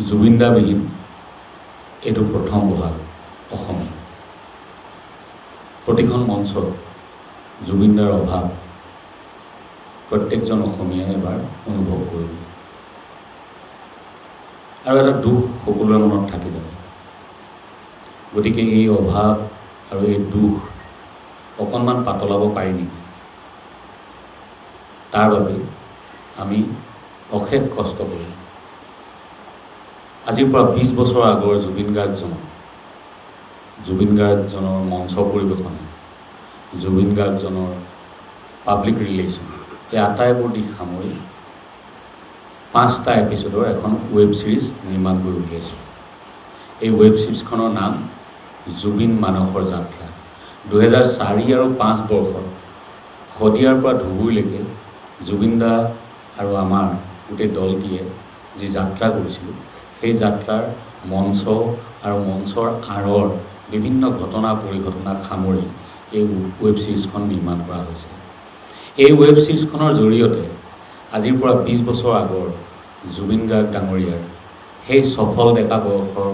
জুবিনদাবিহীন এইটো প্ৰথম বহাগ অসমত। প্ৰতিখন মঞ্চত জুবিনদাৰ অভাৱ প্ৰত্যেকজন অসমীয়াই এবাৰ অনুভৱ কৰিব আৰু এটা দুখ সকলোৰে মনত থাকি যাব। গতিকে এই অভাৱ আৰু এই দুখ অকণমান পাতলাব পাৰি নেকি, তাৰ বাবে আমি অশেষ কষ্ট কৰিম। আজিৰ পৰা 20 বছৰ আগৰ জুবিন গাৰ্গজনৰ মঞ্চ পৰিৱেশনে, জুবিন গাৰ্গজনৰ পাব্লিক ৰিলেশ্যন, এই আটাইবোৰ দিশ সামৰি 5টা এপিছ'ডৰ এখন ৱেব ছিৰিজ নিৰ্মাণ কৰি উলিয়াইছোঁ। এই ৱেব ছিৰিজখনৰ নাম জুবিন মানসৰ যাত্ৰা। 2004 আৰু 5 বৰ্ষত শদিয়াৰ পৰা ধুবুৰীলৈকে জুবিনদা আৰু আমাৰ গোটেই দলটিয়ে যি যাত্ৰা কৰিছিলোঁ, সেই যাত্ৰাৰ মঞ্চ আৰু মঞ্চৰ আঁৰৰ বিভিন্ন ঘটনা পৰিঘটনাক সামৰি এই ৱেব ছিৰিজখন নিৰ্মাণ কৰা হৈছে। এই ৱেব ছিৰিজখনৰ জৰিয়তে আজিৰ পৰা 20 বছৰ আগৰ জুবিন গাৰ্গ ডাঙৰীয়াৰ সেই সফল ডেকা বয়সৰ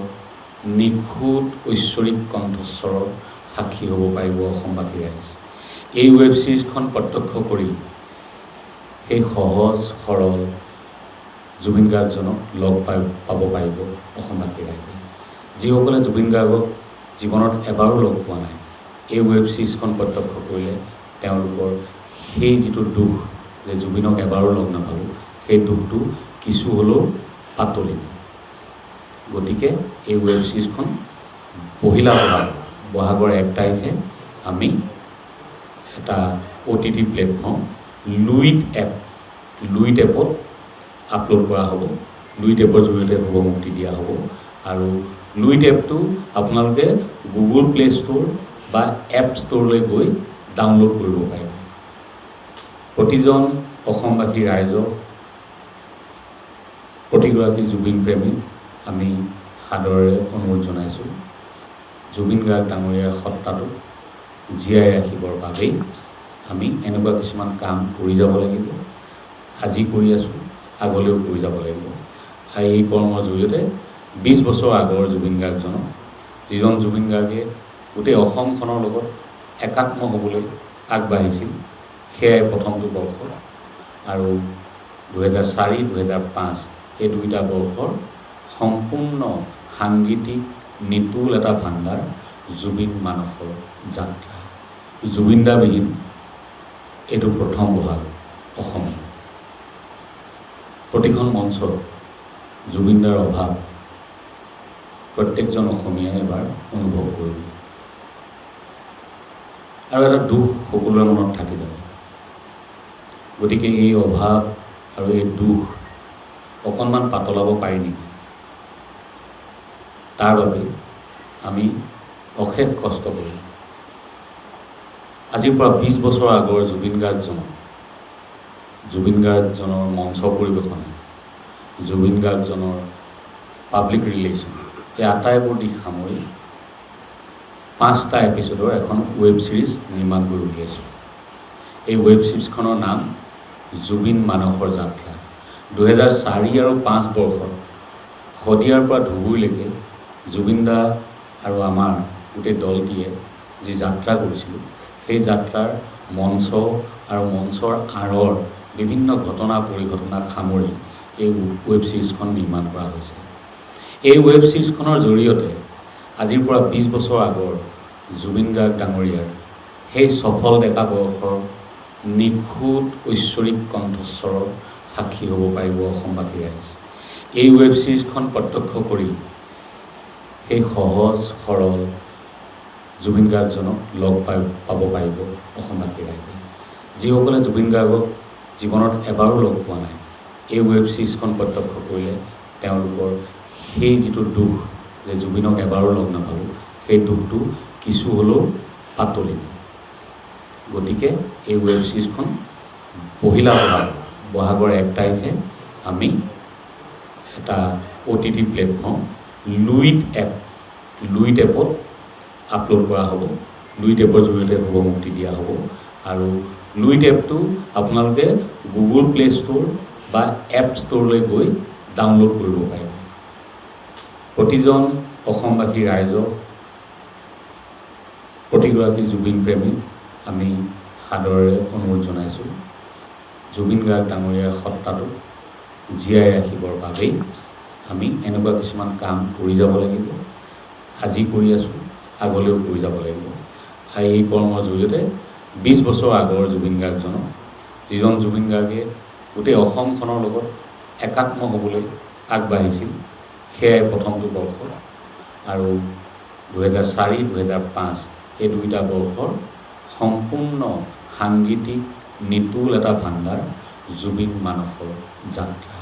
নিখুঁত ঐশ্বৰিক কণ্ঠস্বৰৰ সাক্ষী হ'ব পাৰিব অসমবাসী ৰাইজ। এই ৱেব ছিৰিজখন প্ৰত্যক্ষ কৰি সেই সহজ সৰল জুবিন গাৰ্গজনক লগ পাব পাৰিব অসমবাসী ৰাইজে। যিসকলে জুবিন গাৰ্গক জীৱনত এবাৰো লগ পোৱা নাই, এই ৱেব ছিৰিজখন প্ৰত্যক্ষ কৰিলে তেওঁলোকৰ সেই যিটো দুখ যে জুবিনক এবাৰো লগ নাপালোঁ, সেই দুখটো কিছু হ'লেও পাতলিব। গতিকে এই ৱেব ছিৰিজখন পহিলা বহাগৰ 1 তাৰিখে আমি এটা OTT প্লেটফৰ্ম লুইট এপত আপলোড কৰা হ'ব। লুইট এপৰ জৰিয়তে হ'ব মুক্তি দিয়া হ'ব আৰু লুইট এপটো আপোনালোকে গুগল প্লে ষ্ট'ৰ বা এপ ষ্ট'ৰলৈ গৈ ডাউনলোড কৰিব পাৰিব। প্ৰতিজন অসমবাসী ৰাইজক, প্ৰতিগৰাকী জুবিন প্ৰেমী আমি সাদৰেৰে অনুৰোধ জনাইছোঁ, জুবিন গাৰ্গ ডাঙৰীয়াৰ সত্তাটো জীয়াই ৰাখিবৰ বাবেই আমি এনেকুৱা কিছুমান কাম কৰি যাব লাগিব। আজি কৰি আছোঁ, আগলৈও কৰি যাব লাগিব। আৰু এই কৰ্মৰ জৰিয়তে 20 বছৰ আগৰ জুবিন গাৰ্গজনক, যিজন জুবিন গাৰ্গে গোটেই অসমখনৰ লগত একাত্ম হ'বলৈ আগবাঢ়িছিল, সেয়াই প্ৰথমটো বৰ্ষ আৰু 2004, 2005 এই 2টা বৰ্ষৰ সম্পূৰ্ণ সাংগীতিক নিতুল এটা ভাণ্ডাৰ জুবিন মানসৰ যাত্ৰা। জুবিনদাবিহীন এইটো প্ৰথম বহাগ অসমত। প্ৰতিখন মঞ্চত জুবিনদাৰ অভাৱ প্ৰত্যেকজন অসমীয়াই এবাৰ অনুভৱ কৰিব আৰু এটা দুখ সকলোৰে মনত থাকি যাব। গতিকে এই অভাৱ আৰু এই দুখ অকণমান পাতলাব পাৰি নেকি, তাৰ বাবে আমি অশেষ কষ্ট কৰিম। আজিৰ পৰা 20 বছৰ আগৰ জুবিন গাৰ্গজনৰ মঞ্চ পৰিৱেশনে, জুবিন গাৰ্গজনৰ পাব্লিক ৰিলেশ্যন, এই আটাইবোৰ দিশ সামৰি 5টা এপিছ'ডৰ এখন ৱেব ছিৰিজ নিৰ্মাণ কৰি উলিয়াইছোঁ। এই ৱেব ছিৰিজখনৰ নাম জুবিন মানসৰ যাত্ৰা। 2004 আৰু 5 বৰ্ষত শদিয়াৰ পৰা ধুবুৰীলৈকে জুবিনদা আৰু আমাৰ গোটেই দলটিয়ে যি যাত্ৰা কৰিছিলোঁ, সেই যাত্ৰাৰ মঞ্চ আৰু মঞ্চৰ আঁৰৰ বিভিন্ন ঘটনা পৰিঘটনাক সামৰি এই ৱেব ছিৰিজখন নিৰ্মাণ কৰা হৈছে। এই ৱেব ছিৰিজখনৰ জৰিয়তে আজিৰ পৰা 20 বছৰ আগৰ জুবিন গাৰ্গ ডাঙৰীয়াৰ সেই সফল ডেকা বয়সৰ নিখুঁত ঐশ্বৰিক কণ্ঠস্বৰৰ সাক্ষী হ'ব পাৰিব অসমবাসী ৰাইজ। এই ৱেব ছিৰিজখন প্ৰত্যক্ষ কৰি সেই সহজ সৰল জুবিন গাৰ্গজনক লগ পাব পাৰিব অসমবাসী ৰাইজে। যিসকলে জুবিন গাৰ্গক জীৱনত এবাৰো লগ পোৱা নাই, এই ৱেব ছিৰিজখন প্ৰত্যক্ষ কৰিলে তেওঁলোকৰ সেই যিটো দুখ যে জুবিনক এবাৰো লগ নাপালোঁ, সেই দুখটো কিছু হ'লেও পাতলিব। গতিকে এই ৱেব ছিৰিজখন পহিলা বহাগৰ 1 তাৰিখে আমি এটা OTT প্লেটফৰ্ম লুইট এপত আপলোড কৰা হ'ব। লুইট এপৰ জৰিয়তে হ'ব মুক্তি দিয়া হ'ব আৰু লুইট এপটো আপোনালোকে গুগল প্লে ষ্ট'ৰ বা এপ ষ্ট'ৰলৈ গৈ ডাউনলোড কৰিব পাৰিব। প্ৰতিজন অসমবাসী ৰাইজক, প্ৰতিগৰাকী জুবিন প্ৰেমী আমি সাদৰেৰে অনুৰোধ জনাইছোঁ, জুবিন গাৰ্গ ডাঙৰীয়াৰ সত্তাটো জীয়াই ৰাখিবৰ বাবেই আমি এনেকুৱা কিছুমান কাম কৰি যাব লাগিব। আজি কৰি আছোঁ, আগলৈও কৰি যাব লাগিব। আৰু এই কৰ্মৰ জৰিয়তে 20 বছৰ আগৰ জুবিন গাৰ্গজনক, যিজন জুবিন গাৰ্গে গোটেই অসমখনৰ লগত একাত্ম হ'বলৈ আগবাঢ়িছিল, সেয়াই প্ৰথমটো বৰ্ষ। আৰু 2004, 2005 এই দুইটা বৰ্ষৰ সম্পূৰ্ণ সাংগীতিক নিতুল এটা ভাণ্ডাৰ জুবিন মানসৰ যাত্ৰা।